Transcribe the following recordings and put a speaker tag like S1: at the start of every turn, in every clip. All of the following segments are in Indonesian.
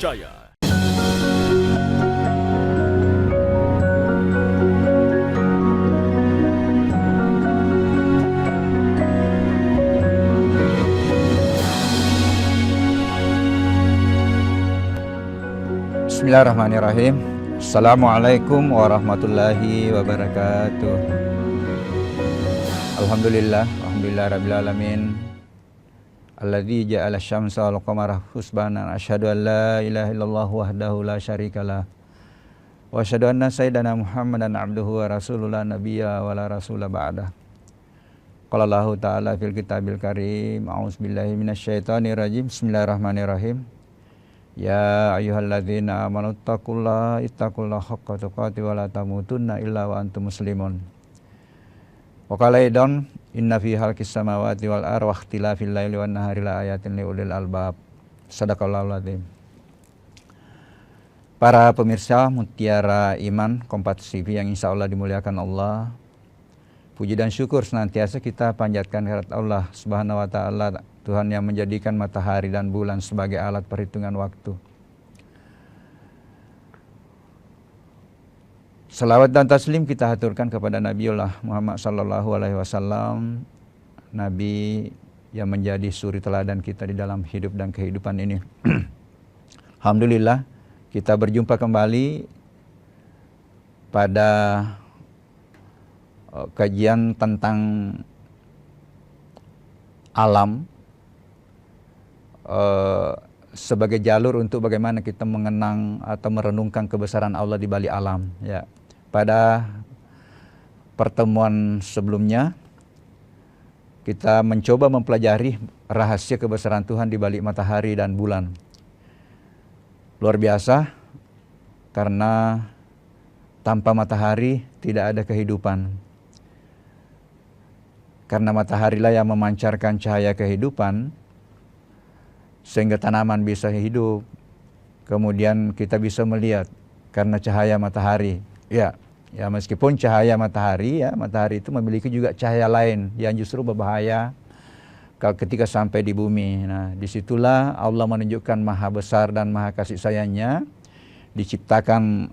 S1: terpercaya.
S2: Bismillahirrahmanirrahim. Assalamualaikum warahmatullahi wabarakatuh. Alhamdulillah rabbil alamin. Alladzi ja'ala asy-syamsa wal qamara husbanan. Asyhadu an la ilaha illallah wahdahu la syarikalah. Wa asyhadu anna sayyidana Muhammadan abduhu wa rasuluhu la nabiyya wa la rasula ba'dah. Qala Allahu ta'ala fil kitabil karim. A'udzubillahi minasyaitonir rajim. Bismillahirrahmanirrahim. Ya ayyuhalladzina amanu taqullaha haqqa tuqatih wa la tamutunna illa wa antum muslimun. Wa qala aidan inna fi khalqis samawati wal ardi wa ikhtilafil laili wan nahari la ayatin liulil albab. Shadaqallahul adzim. Para pemirsa Mutiara Iman Kompas TV yang insya Allah dimuliakan Allah, puji dan syukur senantiasa kita panjatkan kehadirat Allah Subhanahu wa taala, Tuhan yang menjadikan matahari dan bulan sebagai alat perhitungan waktu. Salawat dan taslim kita haturkan kepada Nabiullah Muhammad sallallahu alaihi wasallam, Nabi yang menjadi suri teladan kita di dalam hidup dan kehidupan ini. Alhamdulillah kita berjumpa kembali pada kajian tentang alam sebagai jalur untuk bagaimana kita mengenang atau merenungkan kebesaran Allah di balik alam. Ya, pada pertemuan sebelumnya kita mencoba mempelajari rahasia kebesaran Tuhan di balik matahari dan bulan. Luar biasa, karena tanpa matahari tidak ada kehidupan. Karena mataharilah yang memancarkan cahaya kehidupan, sehingga tanaman bisa hidup. Kemudian kita bisa melihat karena cahaya matahari. Ya meskipun cahaya matahari, matahari itu memiliki juga cahaya lain yang justru berbahaya ketika sampai di bumi. Nah, disitulah Allah menunjukkan maha besar dan maha kasih sayangnya. Diciptakan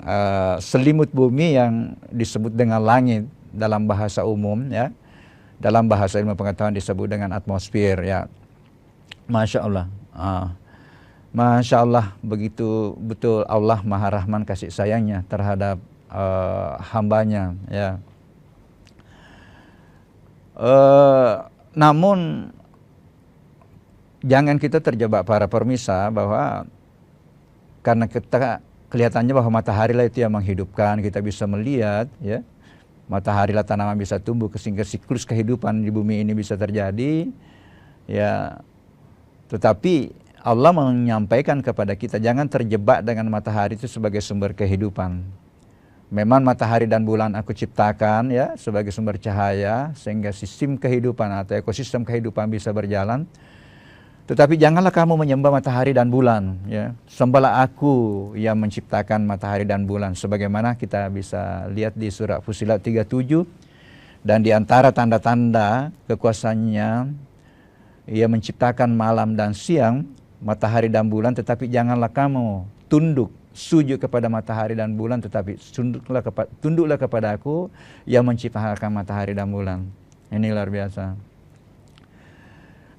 S2: selimut bumi yang disebut dengan langit dalam bahasa umum, ya. Dalam bahasa ilmu pengetahuan disebut dengan atmosfer, ya. Masya Allah. Masya Allah, begitu betul Allah maha rahman kasih sayangnya terhadap hambanya, ya. Namun jangan kita terjebak para pemirsa bahwa karena kita kelihatannya bahwa matahari lah itu yang menghidupkan, kita bisa melihat, ya. Matahari lah tanaman bisa tumbuh, sehingga siklus kehidupan di bumi ini bisa terjadi, ya. Tetapi Allah menyampaikan kepada kita jangan terjebak dengan matahari itu sebagai sumber kehidupan. Memang matahari dan bulan aku ciptakan, ya, sebagai sumber cahaya sehingga sistem kehidupan atau ekosistem kehidupan bisa berjalan. Tetapi janganlah kamu menyembah matahari dan bulan, ya. Sembahlah aku yang menciptakan matahari dan bulan, sebagaimana kita bisa lihat di surah Fussilat 37. Dan di antara tanda-tanda kekuasaannya, ia menciptakan malam dan siang, matahari dan bulan, tetapi janganlah kamu tunduk, sujud kepada matahari dan bulan, tetapi tunduklah kepada aku yang menciptakan matahari dan bulan. Ini luar biasa.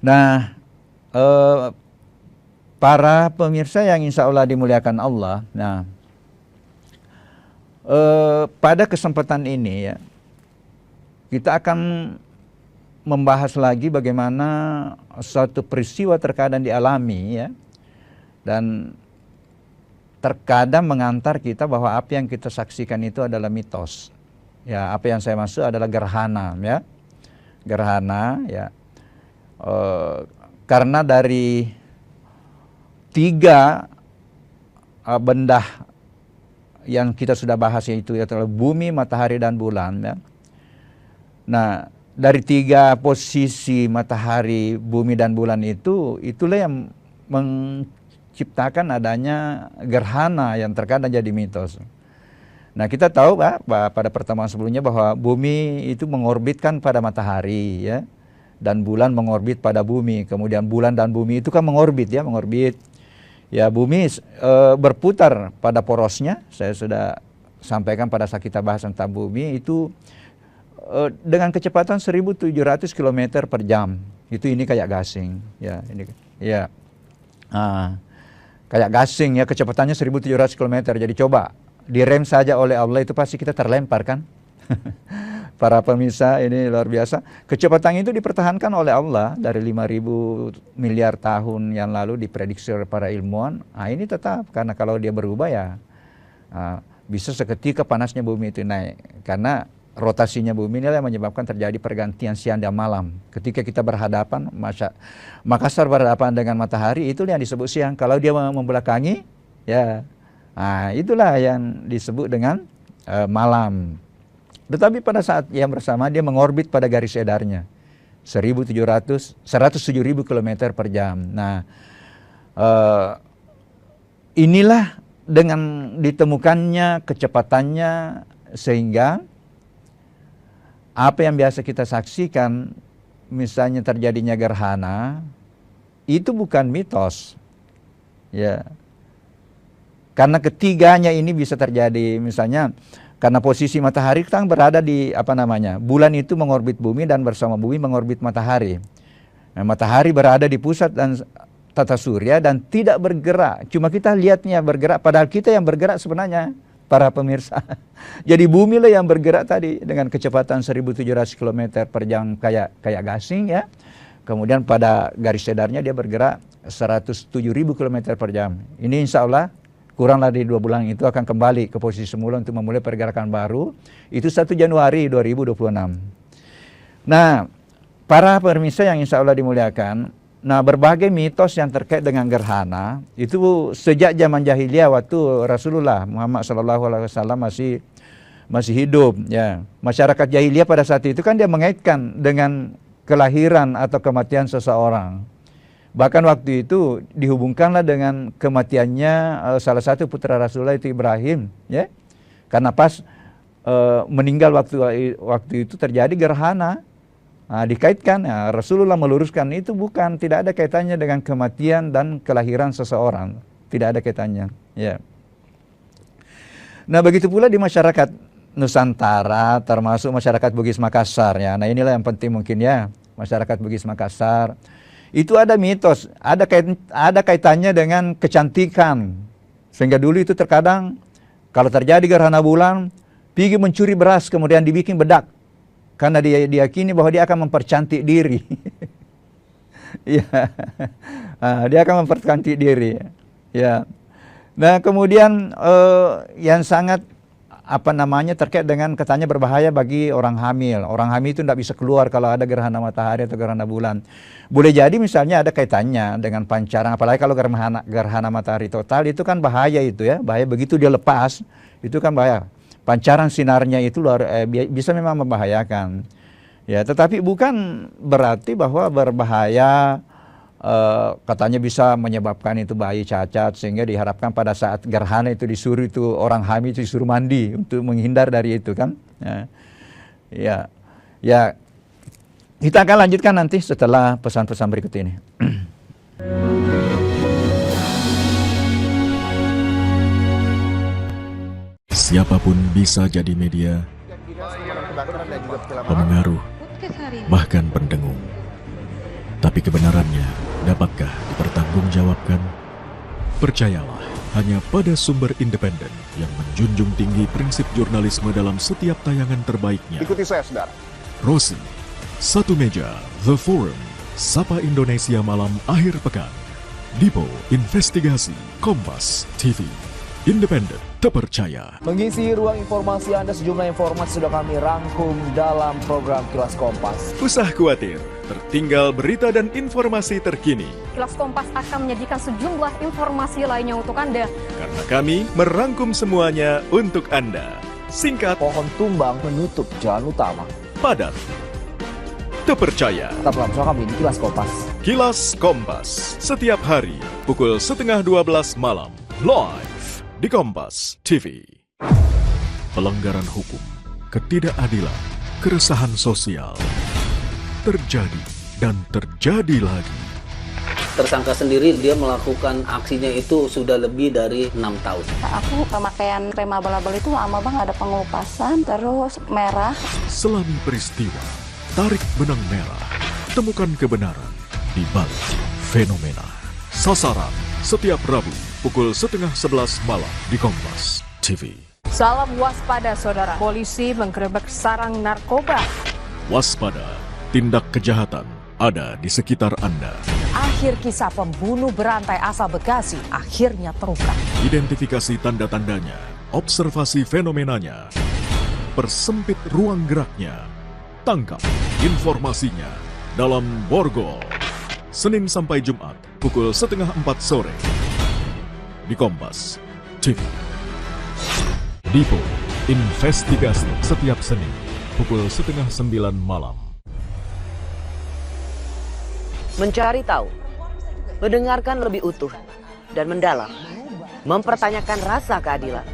S2: Nah, para pemirsa yang insya Allah dimuliakan Allah, nah, pada kesempatan ini, ya, kita akan membahas lagi bagaimana suatu peristiwa terkadang dialami, ya, dan terkadang mengantar kita bahwa apa yang kita saksikan itu adalah mitos. Ya, apa yang saya maksud adalah gerhana, ya, gerhana, ya. Karena dari 3 benda yang kita sudah bahas, yaitu adalah bumi, matahari, dan bulan, ya. Nah, dari 3 posisi matahari, bumi, dan bulan itulah yang menciptakan adanya gerhana yang terkadang jadi mitos. Nah, kita tahu pada pertemuan sebelumnya bahwa bumi itu mengorbitkan pada matahari, ya, dan bulan mengorbit pada bumi. Kemudian bulan dan bumi itu kan mengorbit, ya, mengorbit. Ya, bumi berputar pada porosnya. Saya sudah sampaikan pada saat kita bahas tentang bumi itu dengan kecepatan 1.700 km per jam. Itu ini kayak gasing. Ya, ini ya. Kayak gasing ya, kecepatannya 1.700 km. Jadi coba direm saja oleh Allah itu pasti kita terlempar kan. Para pemirsa, ini luar biasa. Kecepatan itu dipertahankan oleh Allah dari 5.000 miliar tahun yang lalu diprediksi oleh para ilmuwan. Ini tetap, karena kalau dia berubah ya bisa seketika panasnya bumi itu naik. Karena rotasinya bumi ini yang menyebabkan terjadi pergantian siang dan malam. Ketika kita berhadapan, Makassar berhadapan dengan matahari, itu yang disebut siang. Kalau dia membelakangi, ya itulah yang disebut dengan malam. Tetapi pada saat yang bersama dia mengorbit pada garis edarnya 107.000 km per jam. Nah, inilah dengan ditemukannya kecepatannya sehingga apa yang biasa kita saksikan, misalnya terjadinya gerhana, itu bukan mitos. Ya. Karena ketiganya ini bisa terjadi, misalnya karena posisi matahari kan berada di bulan itu mengorbit bumi dan bersama bumi mengorbit matahari. Nah, matahari berada di pusat dan tata surya dan tidak bergerak. Cuma kita lihatnya bergerak, padahal kita yang bergerak sebenarnya, para pemirsa. Jadi bumi lah yang bergerak tadi dengan kecepatan 1.700 km per jam kayak gasing ya. Kemudian pada garis edarnya dia bergerak 107.000 km per jam. Ini insya Allah kurang dari 2 bulan itu akan kembali ke posisi semula untuk memulai pergerakan baru. Itu 1 Januari 2026. Nah, para pemirsa yang insya Allah dimuliakan, berbagai mitos yang terkait dengan gerhana itu sejak zaman jahiliyah waktu Rasulullah Muhammad SAW masih hidup. Ya, masyarakat jahiliyah pada saat itu kan dia mengaitkan dengan kelahiran atau kematian seseorang. Bahkan waktu itu dihubungkanlah dengan kematiannya salah satu putra Rasulullah itu Ibrahim, ya. Karena pas meninggal waktu itu terjadi gerhana. Dikaitkan, Rasulullah meluruskan itu tidak ada kaitannya dengan kematian dan kelahiran seseorang. Tidak ada kaitannya, ya. Nah, begitu pula di masyarakat Nusantara, termasuk masyarakat Bugis Makassar, ya. Nah, inilah yang penting mungkin ya, masyarakat Bugis Makassar. Itu ada mitos, ada kaitannya dengan kecantikan. Sehingga dulu itu terkadang kalau terjadi gerhana bulan, pergi mencuri beras kemudian dibikin bedak. Karena dia diyakini bahwa dia akan mempercantik diri. Ya. Dia akan mempercantik diri. Ya. Nah, kemudian yang sangat terkait dengan katanya berbahaya bagi orang hamil. Orang hamil itu tidak bisa keluar kalau ada gerhana matahari atau gerhana bulan. Boleh jadi misalnya ada kaitannya dengan pancaran, apalagi kalau gerhana matahari total itu kan bahaya itu ya. Bahaya begitu dia lepas, itu kan bahaya. Pancaran sinarnya itu bisa memang membahayakan. Ya, tetapi bukan berarti bahwa berbahaya. Katanya bisa menyebabkan itu bayi cacat, sehingga diharapkan pada saat gerhana itu disuruh itu orang hamil itu disuruh mandi untuk menghindar dari itu kan. Ya, kita akan lanjutkan nanti setelah pesan-pesan berikut ini.
S1: Siapapun bisa jadi media, pemengaruh, bahkan pendengung. Tapi kebenarannya dapatkah dipertanggungjawabkan? Percayalah hanya pada sumber independen yang menjunjung tinggi prinsip jurnalisme dalam setiap tayangan terbaiknya.
S3: Ikuti saya, saudara.
S1: Rosi, Satu Meja, The Forum, Sapa Indonesia Malam Akhir Pekan, Dipo Investigasi, Kompas TV, independen, terpercaya.
S3: Mengisi ruang informasi Anda, sejumlah informasi sudah kami rangkum dalam program Kilas Kompas.
S1: Usah khawatir, tertinggal berita dan informasi terkini.
S4: Kilas Kompas akan menyajikan sejumlah informasi lainnya untuk Anda.
S1: Karena kami merangkum semuanya untuk Anda. Singkat,
S3: Pohon tumbang menutup jalan utama.
S1: padat, terpercaya.
S3: Tetaplah bersama kami di Kilas Kompas.
S1: Kilas Kompas, setiap hari pukul 11:30 malam, live di Kompas TV. Pelanggaran hukum, ketidakadilan, keresahan sosial terjadi dan terjadi lagi.
S5: Tersangka sendiri dia melakukan aksinya itu sudah lebih dari 6 tahun.
S6: Aku pemakaian krem abal-abal itu lama banget, ada pengelupasan, terus merah.
S1: Selami peristiwa, tarik benang merah, temukan kebenaran di balik fenomena. Sasaran setiap Rabu pukul 10:30 malam di Kompas TV.
S4: Salam waspada saudara, polisi menggerebek sarang narkoba.
S1: Waspada, tindak kejahatan ada di sekitar Anda.
S7: Akhir kisah pembunuh berantai asal Bekasi akhirnya terungkap.
S1: Identifikasi tanda-tandanya, observasi fenomenanya, persempit ruang geraknya, tangkap informasinya dalam Borgol. Senin sampai Jumat pukul 3:30 sore di Kompas TV. Dipo Investigasi setiap Senin pukul 8:30 malam.
S8: Mencari tahu, mendengarkan lebih utuh dan mendalam, mempertanyakan rasa keadilan.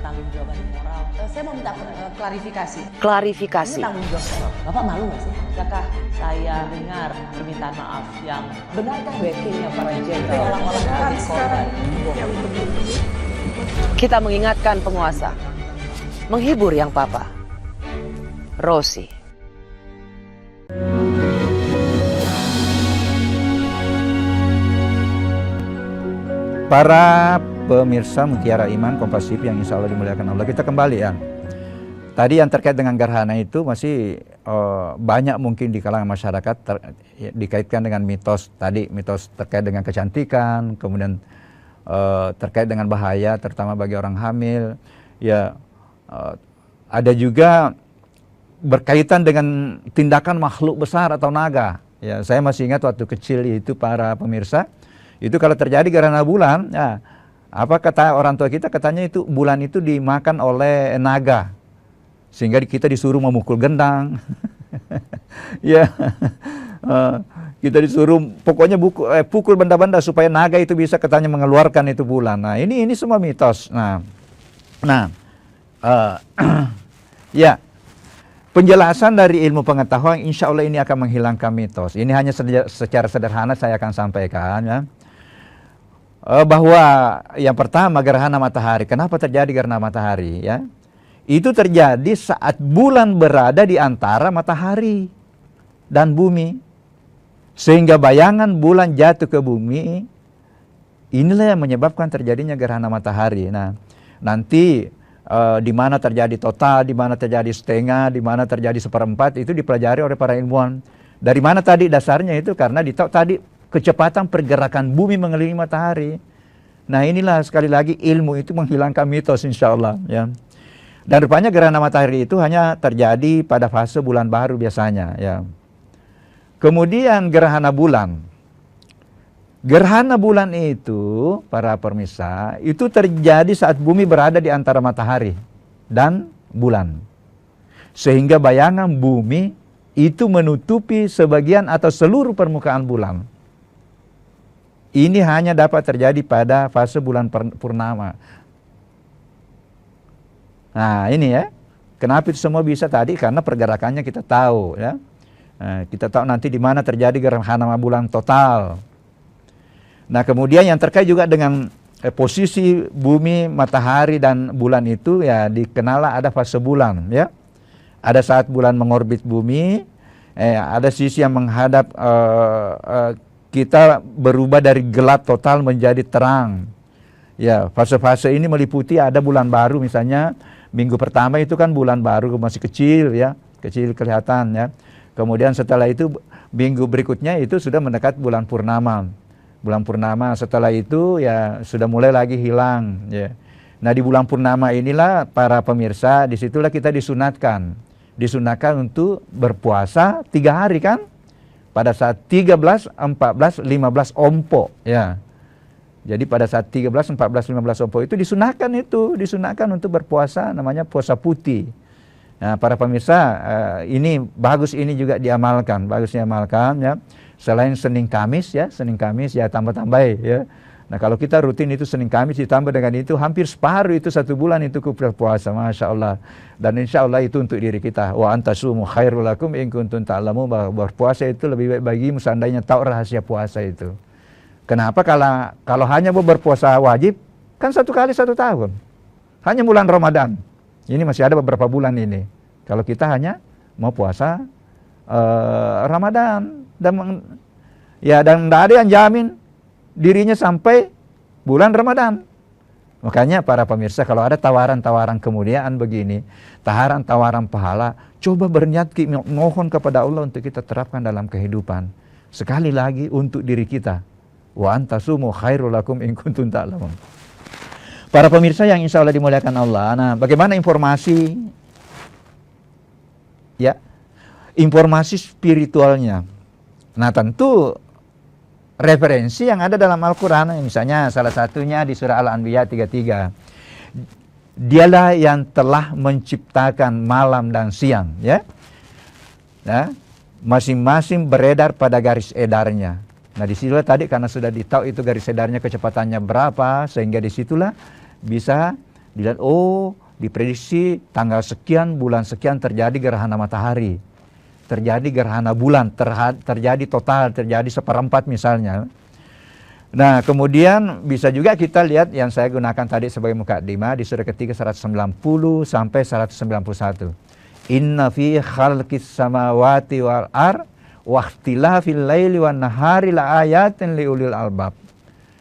S6: Saya mau minta klarifikasi.
S8: Klarifikasi.
S6: Tanggung jawab. Bapak malu nggak sih? Apakah saya dengar permintaan maaf yang benarkah backingnya para jenderal orang-orang sekarang yang begini?
S8: Kita mengingatkan penguasa, menghibur yang papa. Rosi.
S2: Para pemirsa Mutiara Iman Kompas TV yang insya Allah dimuliakan Allah, kita kembali ya. Tadi yang terkait dengan gerhana itu masih banyak mungkin di kalangan masyarakat dikaitkan dengan mitos tadi, mitos terkait dengan kecantikan, kemudian terkait dengan bahaya terutama bagi orang hamil. Ya, ada juga berkaitan dengan tindakan makhluk besar atau naga. Ya, saya masih ingat waktu kecil itu para pemirsa, itu kalau terjadi gerhana bulan, ya, apa kata orang tua kita, katanya itu bulan itu dimakan oleh naga, sehingga kita disuruh memukul gendang. Ya, kita disuruh pokoknya pukul benda-benda supaya naga itu bisa katanya mengeluarkan itu bulan. Nah ini semua mitos. Ya, penjelasan dari ilmu pengetahuan insya Allah ini akan menghilangkan mitos. Ini hanya secara sederhana saya akan sampaikan ya. Bahwa yang pertama gerhana matahari. Kenapa terjadi gerhana matahari ya? Itu terjadi saat bulan berada di antara matahari dan bumi. Sehingga bayangan bulan jatuh ke bumi, inilah yang menyebabkan terjadinya gerhana matahari. Nah, nanti di mana terjadi total, di mana terjadi setengah, di mana terjadi seperempat, itu dipelajari oleh para ilmuwan. Dari mana tadi dasarnya itu? Karena tadi kecepatan pergerakan bumi mengelilingi matahari. Nah inilah sekali lagi ilmu itu menghilangkan mitos insya Allah ya. Dan rupanya gerhana matahari itu hanya terjadi pada fase bulan baru biasanya ya. Kemudian gerhana bulan. Gerhana bulan itu para pemirsa itu terjadi saat bumi berada di antara matahari dan bulan. Sehingga bayangan bumi itu menutupi sebagian atau seluruh permukaan bulan. Ini hanya dapat terjadi pada fase bulan purnama. Nah ini ya, kenapa itu semua bisa tadi? Karena pergerakannya kita tahu ya. Nah, kita tahu nanti di mana terjadi gerhana bulan total. Nah kemudian yang terkait juga dengan posisi bumi, matahari dan bulan itu ya dikenal ada fase bulan ya. Ada saat bulan mengorbit bumi, ada sisi yang menghadap kita berubah dari gelap total menjadi terang. Ya, fase-fase ini meliputi ada bulan baru misalnya minggu pertama itu kan bulan baru masih kecil ya, kecil kelihatan ya. Kemudian setelah itu minggu berikutnya itu sudah mendekat bulan purnama. Bulan purnama setelah itu ya sudah mulai lagi hilang ya. Nah di bulan purnama inilah para pemirsa disitulah kita disunatkan untuk berpuasa 3 hari kan. Pada saat 13, 14, 15 ompo ya. Jadi pada saat 13, 14, 15 ompo itu disunahkan untuk berpuasa namanya puasa putih. Nah, para pemirsa ini bagus ini juga diamalkan, bagus diamalkan ya. Selain Senin Kamis ya tambah-tambah ya. Nah, kalau kita rutin itu Senin Kamis ditambah dengan itu hampir separuh itu 1 bulan itu berpuasa, Masya Allah. Dan insya Allah itu untuk diri kita. Wa antasumu khairul lakum in kuntum ta'lamun, bahwa berpuasa itu lebih baik bagimu seandainya tahu rahasia puasa itu. Kenapa? Kalau hanya berpuasa wajib, kan 1 kali 1 tahun. Hanya bulan Ramadan. Ini masih ada beberapa bulan ini. Kalau kita hanya mau puasa Ramadan. Dan tidak ada yang jamin dirinya sampai bulan Ramadan. Makanya para pemirsa, kalau ada tawaran-tawaran kemuliaan begini, tawaran pahala, coba berniat mohon kepada Allah untuk kita terapkan dalam kehidupan. Sekali lagi untuk diri kita. Wa antasumu khairul lakum in kuntum ta'lamun. Para pemirsa yang insya Allah dimuliakan Allah. Nah, bagaimana informasi? Ya, informasi spiritualnya. Nah, tentu referensi yang ada dalam Al-Quran, misalnya salah satunya di surah Al-Anbiya 33. Dialah yang telah menciptakan malam dan siang, ya. Nah, masing-masing beredar pada garis edarnya. Nah, disitulah tadi karena sudah ditahu itu garis edarnya kecepatannya berapa, sehingga disitulah bisa dilihat, oh, diprediksi tanggal sekian, bulan sekian terjadi gerhana matahari, terjadi gerhana bulan, terjadi total, terjadi 1/4 misalnya. Nah, kemudian bisa juga kita lihat yang saya gunakan tadi sebagai mukaddimah di surah ketiga 190 sampai 191. Inna fi khalqis samawati wal ar wa ikhtilafil laili wan nahari la ayatin liulil albab.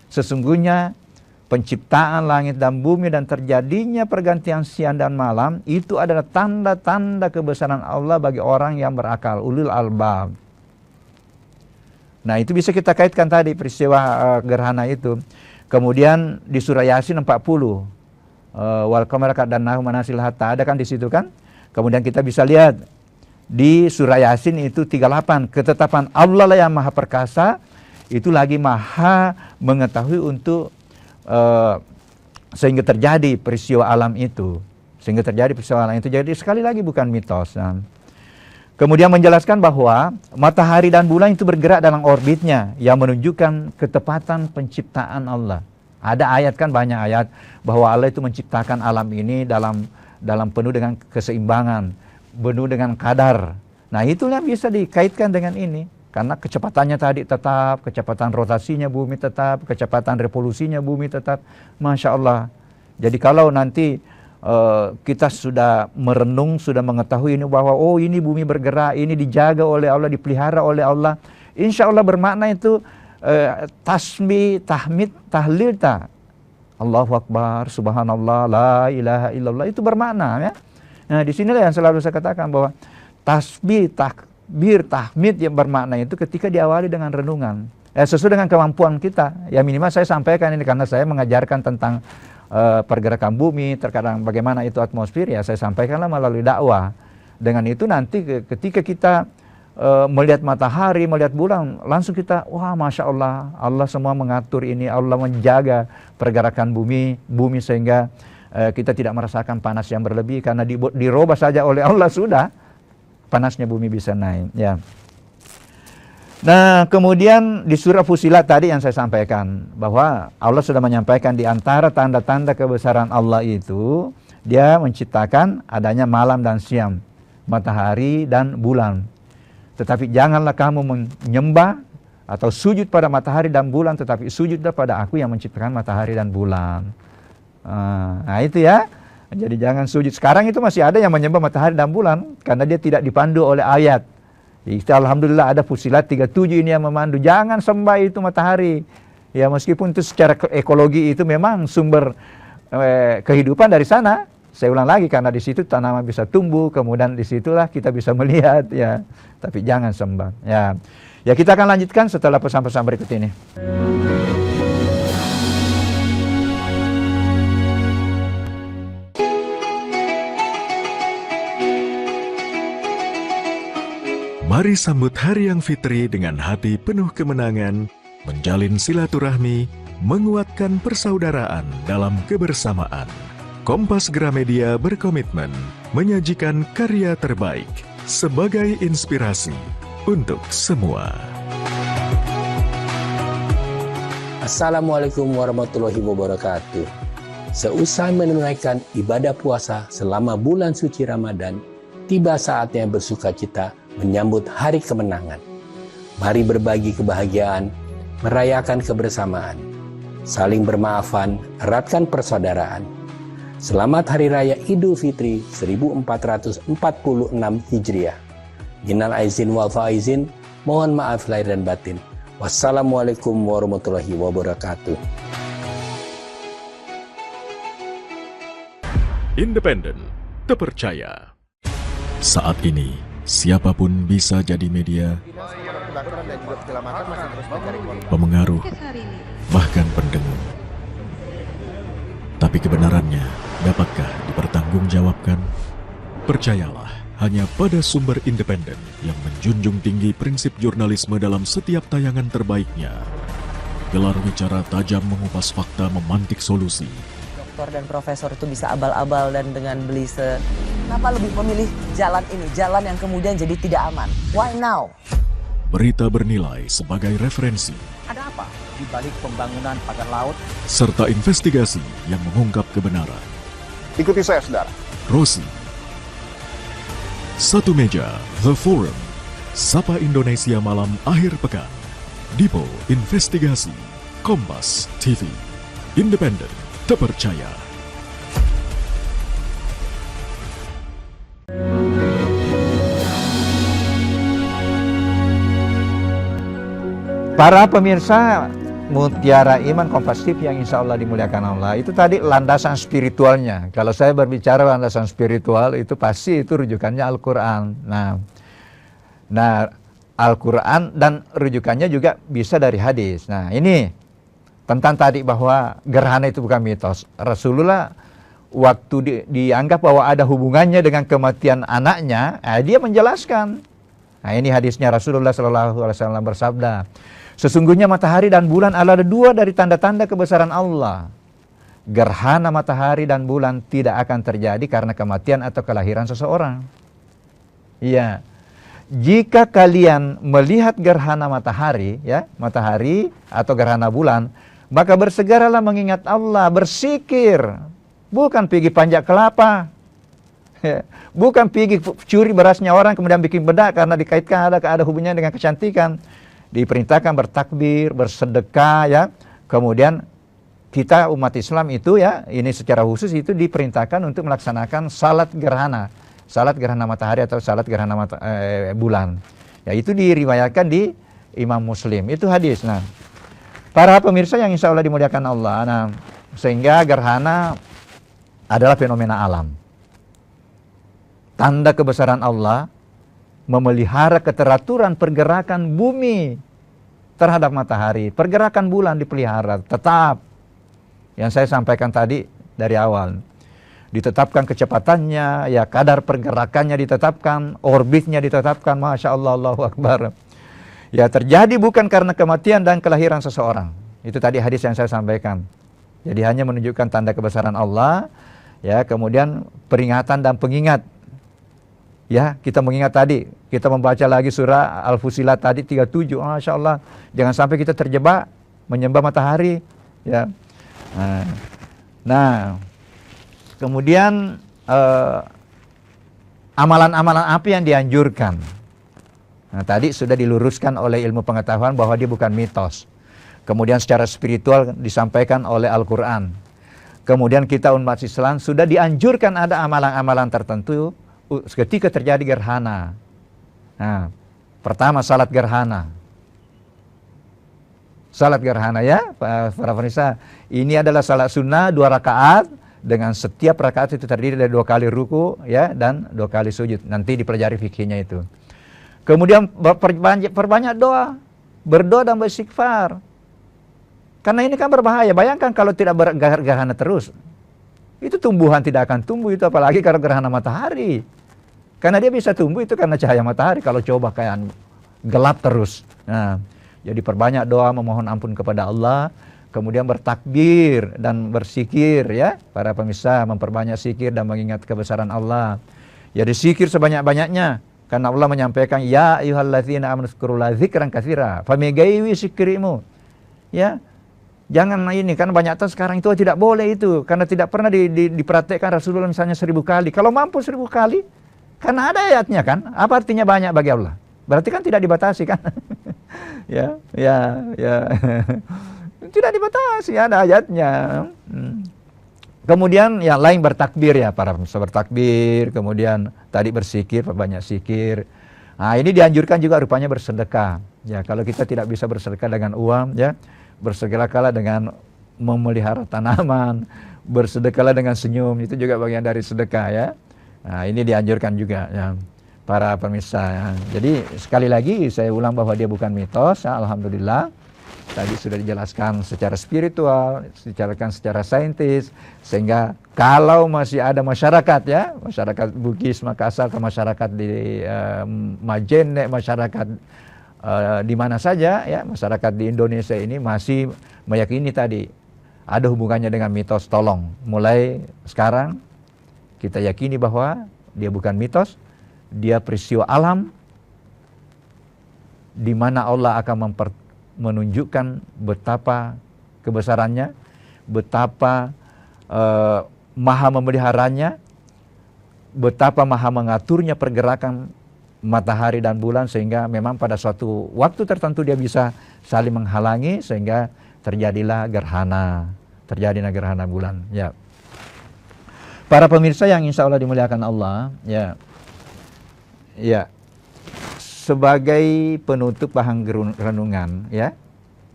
S2: Sesungguhnya penciptaan langit dan bumi dan terjadinya pergantian siang dan malam itu adalah tanda-tanda kebesaran Allah bagi orang yang berakal, ulil albab. Nah, itu bisa kita kaitkan tadi peristiwa gerhana itu. Kemudian di surah Yasin 40, wal qamara qaddarnahu manasil hatta, ada kan di situ kan? Kemudian kita bisa lihat di surah Yasin itu 38, ketetapan Allah lah yang maha perkasa, itu lagi maha mengetahui untuk sehingga terjadi peristiwa alam itu. Sehingga terjadi peristiwa alam itu. Jadi sekali lagi bukan mitos. Nah, kemudian menjelaskan bahwa matahari dan bulan itu bergerak dalam orbitnya yang menunjukkan ketepatan penciptaan Allah. Ada ayat kan, banyak ayat bahwa Allah itu menciptakan alam ini dalam penuh dengan keseimbangan, penuh dengan kadar. Nah, itulah bisa dikaitkan dengan ini. Karena kecepatannya tadi tetap, kecepatan rotasinya bumi tetap, kecepatan revolusinya bumi tetap. Masya Allah. Jadi kalau nanti kita sudah merenung, sudah mengetahui ini bahwa oh ini bumi bergerak, ini dijaga oleh Allah, dipelihara oleh Allah. Insya Allah bermakna itu tasbih, tahmid, tahlil tak. Allahu Akbar, Subhanallah, La ilaha illallah, itu bermakna ya. Nah, di sinilah yang selalu saya katakan bahwa tasbih, tahmid yang bermakna itu ketika diawali dengan renungan. Sesuai dengan kemampuan kita. Ya minimal saya sampaikan ini karena saya mengajarkan tentang pergerakan bumi, terkadang bagaimana itu atmosfer, ya saya sampaikanlah melalui dakwah. Dengan itu nanti ketika kita melihat matahari, melihat bulan, langsung kita, wah Masya Allah, Allah semua mengatur ini, Allah menjaga pergerakan bumi sehingga kita tidak merasakan panas yang berlebih, karena dirubah saja oleh Allah sudah, panasnya bumi bisa naik. Ya. Nah, kemudian di surah Fussilat tadi yang saya sampaikan, bahwa Allah sudah menyampaikan di antara tanda-tanda kebesaran Allah itu, Dia menciptakan adanya malam dan siang, matahari dan bulan. Tetapi janganlah kamu menyembah atau sujud pada matahari dan bulan, tetapi sujudlah pada Aku yang menciptakan matahari dan bulan. Nah itu ya. Jadi jangan sujud. Sekarang itu masih ada yang menyembah matahari dan bulan karena dia tidak dipandu oleh ayat. Itu alhamdulillah ada Fussilat 37 ini yang memandu. Jangan sembah itu matahari. Ya meskipun itu secara ekologi itu memang sumber kehidupan dari sana. Saya ulang lagi, karena di situ tanaman bisa tumbuh, kemudian disitulah kita bisa melihat ya. Tapi jangan sembah. Ya, ya kita akan lanjutkan setelah pesan-pesan berikut ini.
S1: Mari sambut Hari yang Fitri dengan hati penuh kemenangan, menjalin silaturahmi, menguatkan persaudaraan dalam kebersamaan. Kompas Gramedia berkomitmen menyajikan karya terbaik sebagai inspirasi untuk semua.
S9: Assalamualaikum warahmatullahi wabarakatuh. Seusai menunaikan ibadah puasa selama bulan suci Ramadan, tiba saatnya bersukacita menyambut hari kemenangan. Mari berbagi kebahagiaan, merayakan kebersamaan, saling bermaafan, eratkan persaudaraan. Selamat Hari Raya Idul Fitri 1446 Hijriah. Minal aizin wal faizin, mohon maaf lahir dan batin. Wassalamualaikum warahmatullahi wabarakatuh.
S1: Independen, terpercaya. Saat ini, siapapun bisa jadi media, pemengaruh, bahkan pendengung. Tapi kebenarannya, dapatkah dipertanggungjawabkan? Percayalah, hanya pada sumber independen yang menjunjung tinggi prinsip jurnalisme dalam setiap tayangan terbaiknya. Gelar bicara tajam mengupas fakta, memantik solusi.
S6: Doktor dan profesor itu bisa abal-abal dan dengan belise. Kenapa lebih memilih jalan ini, jalan yang kemudian jadi tidak aman? Why now?
S1: Berita bernilai sebagai referensi.
S10: Ada apa di balik pembangunan pagar laut?
S1: Serta investigasi yang mengungkap kebenaran.
S11: Ikuti saya, saudara.
S1: Rosi. Satu meja, The Forum. Sapa Indonesia malam akhir pekan. Dipo Investigasi. Kompas TV. Independen, terpercaya.
S2: Para pemirsa Mutiara Iman Kompas TV yang insya Allah dimuliakan Allah, itu tadi landasan spiritualnya. Kalau saya berbicara landasan spiritual, itu pasti itu rujukannya Al-Quran. Nah Al-Quran dan rujukannya juga bisa dari hadis. Nah ini tentang tadi bahwa gerhana itu bukan mitos. Rasulullah waktu dianggap bahwa ada hubungannya dengan kematian anaknya, dia menjelaskan. Nah ini hadisnya Rasulullah SAW bersabda, sesungguhnya matahari dan bulan adalah dua dari tanda-tanda kebesaran Allah. Gerhana matahari dan bulan tidak akan terjadi karena kematian atau kelahiran seseorang. Iya. Jika kalian melihat gerhana matahari, ya, matahari atau gerhana bulan, maka bersegeralah mengingat Allah, bersikir. Bukan pergi panjat kelapa. Bukan pergi curi berasnya orang kemudian bikin bedak karena dikaitkan ada hubungannya dengan kecantikan. Diperintahkan bertakbir, bersedekah, ya. Kemudian kita umat Islam itu, ya, ini secara khusus itu diperintahkan untuk melaksanakan salat gerhana matahari atau salat gerhana bulan. Ya itu diriwayatkan di Imam Muslim. Itu hadis. Nah, para pemirsa yang insya Allah dimuliakan Allah. Nah, sehingga gerhana adalah fenomena alam. Tanda kebesaran Allah memelihara keteraturan pergerakan bumi terhadap matahari. Pergerakan bulan dipelihara tetap. Yang saya sampaikan tadi dari awal. Ditetapkan kecepatannya, ya kadar pergerakannya ditetapkan, orbitnya ditetapkan, Masya Allah, Allahu Akbar. Ya terjadi bukan karena kematian dan kelahiran seseorang. Itu tadi hadis yang saya sampaikan. Jadi hanya menunjukkan tanda kebesaran Allah, ya kemudian peringatan dan pengingat. Ya, kita mengingat tadi, kita membaca lagi surah Al-Fusilat tadi 37, Masya Allah. Jangan sampai kita terjebak menyembah matahari. Ya. Nah, kemudian amalan-amalan apa yang dianjurkan? Nah, tadi sudah diluruskan oleh ilmu pengetahuan bahwa dia bukan mitos. Kemudian secara spiritual disampaikan oleh Al-Quran. Kemudian kita umat Islam sudah dianjurkan ada amalan-amalan tertentu ketika terjadi gerhana. Nah, pertama salat gerhana. Salat gerhana, ya, para pemirsa. Ini adalah salat sunnah 2 rakaat dengan setiap rakaat itu terdiri dari 2 kali ruku, ya, dan 2 kali sujud. Nanti dipelajari fikihnya itu. Kemudian perbanyak doa, berdoa dan beristighfar. Karena ini kan berbahaya. Bayangkan kalau tidak bergerhana terus, itu tumbuhan tidak akan tumbuh itu, apalagi kalau gerhana matahari. Karena dia bisa tumbuh itu karena cahaya matahari. Kalau coba kayak gelap terus. Nah, jadi perbanyak doa memohon ampun kepada Allah, kemudian bertakbir dan berzikir, ya. Para pemirsa memperbanyak zikir dan mengingat kebesaran Allah. Jadi zikir sebanyak-banyaknya. Karena Allah menyampaikan, ya ayyuhalladzina amanu dzkurullaha dzikran katsira famegaiwi zikrimu. Ya. Jangan ini, kan banyak tahu sekarang itu tidak boleh itu. Karena tidak pernah diperhatikan Rasulullah misalnya 1000 kali. Kalau mampu 1000 kali, karena ada ayatnya kan. Apa artinya banyak bagi Allah? Berarti kan tidak dibatasi kan. ya. Tidak dibatasi, ada ayatnya. Kemudian yang lain bertakbir ya, para pemirsa bertakbir, kemudian tadi bersikir, banyak sikir. Nah, ini dianjurkan juga rupanya bersedekah. Ya, kalau kita tidak bisa bersedekah dengan uang, ya, bersedekahlah dengan memelihara tanaman, bersedekahlah dengan senyum, itu juga bagian dari sedekah ya. Nah, ini dianjurkan juga ya, para pemirsa ya. Jadi sekali lagi saya ulang bahwa dia bukan mitos, ya, alhamdulillah. Tadi sudah dijelaskan secara spiritual, dijelaskan secara saintis, sehingga kalau masih ada masyarakat ya, masyarakat Bugis Makassar atau masyarakat di Majene, masyarakat di mana saja ya, masyarakat di Indonesia ini masih meyakini tadi ada hubungannya dengan mitos, tolong mulai sekarang kita yakini bahwa dia bukan mitos, dia peristiwa alam di mana Allah akan menunjukkan betapa kebesarannya, betapa maha memeliharanya, betapa maha mengaturnya pergerakan matahari dan bulan, sehingga memang pada suatu waktu tertentu dia bisa saling menghalangi sehingga terjadilah gerhana bulan. Ya. Para pemirsa yang insya Allah dimuliakan Allah, ya. Sebagai penutup bahan renungan, ya,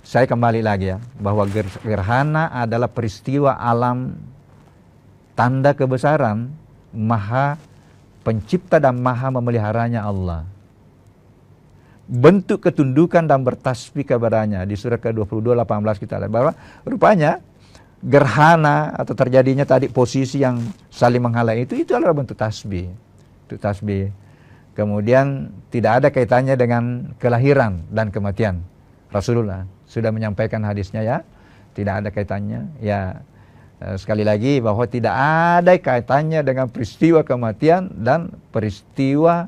S2: saya kembali lagi ya, bahwa gerhana adalah peristiwa alam tanda kebesaran maha pencipta dan maha memeliharanya Allah. Bentuk ketundukan dan bertasbih kepadanya. Di surat ke-22 18 kita lihat bahwa rupanya gerhana atau terjadinya tadi posisi yang saling menghalangi itu adalah bentuk tasbih. Itu tasbih. Kemudian tidak ada kaitannya dengan kelahiran dan kematian. Rasulullah sudah menyampaikan hadisnya ya, tidak ada kaitannya. Ya, sekali lagi bahwa tidak ada kaitannya dengan peristiwa kematian dan peristiwa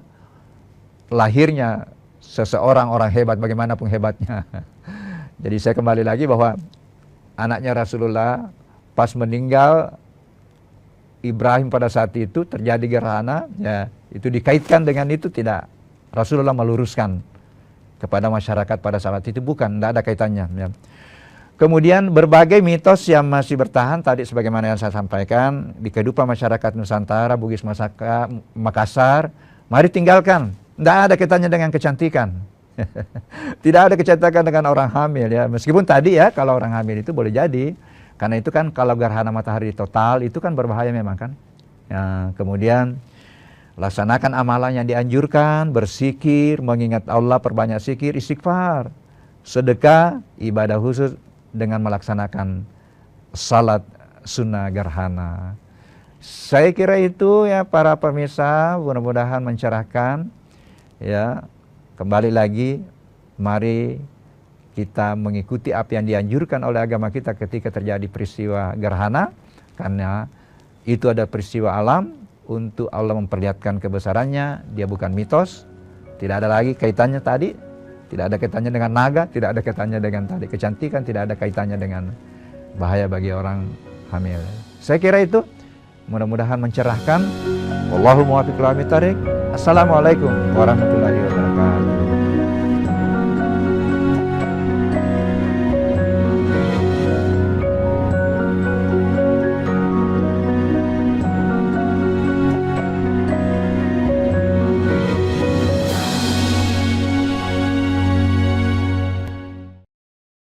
S2: lahirnya seseorang, orang hebat bagaimanapun hebatnya. Jadi saya kembali lagi bahwa anaknya Rasulullah pas meninggal Ibrahim pada saat itu terjadi gerhana, ya, itu dikaitkan dengan itu tidak. Rasulullah meluruskan kepada masyarakat pada saat itu bukan, tidak ada kaitannya. Ya. Kemudian berbagai mitos yang masih bertahan tadi sebagaimana yang saya sampaikan di kehidupan masyarakat Nusantara, Bugis Makassar, mari tinggalkan. Tidak ada kaitannya dengan kecantikan. Tidak ada kecantikan dengan orang hamil ya. Meskipun tadi ya kalau orang hamil itu boleh jadi. Karena itu kan kalau gerhana matahari total itu kan berbahaya memang kan. Ya, kemudian laksanakan amalan yang dianjurkan, berzikir, mengingat Allah, perbanyak zikir, istighfar, sedekah, ibadah khusus dengan melaksanakan salat sunnah gerhana. Saya kira itu ya para pemirsa, mudah-mudahan mencerahkan. Ya, kembali lagi, mari kita mengikuti apa yang dianjurkan oleh agama kita ketika terjadi peristiwa gerhana, karena itu ada peristiwa alam untuk Allah memperlihatkan kebesarannya. Dia bukan mitos, tidak ada lagi kaitannya tadi, tidak ada kaitannya dengan naga, tidak ada kaitannya dengan tadi kecantikan, tidak ada kaitannya dengan bahaya bagi orang hamil. Saya kira itu mudah-mudahan mencerahkan. Wallahu muwaffiq ila aqwamit thoriq. Assalamualaikum warahmatullahi wabarakatuh.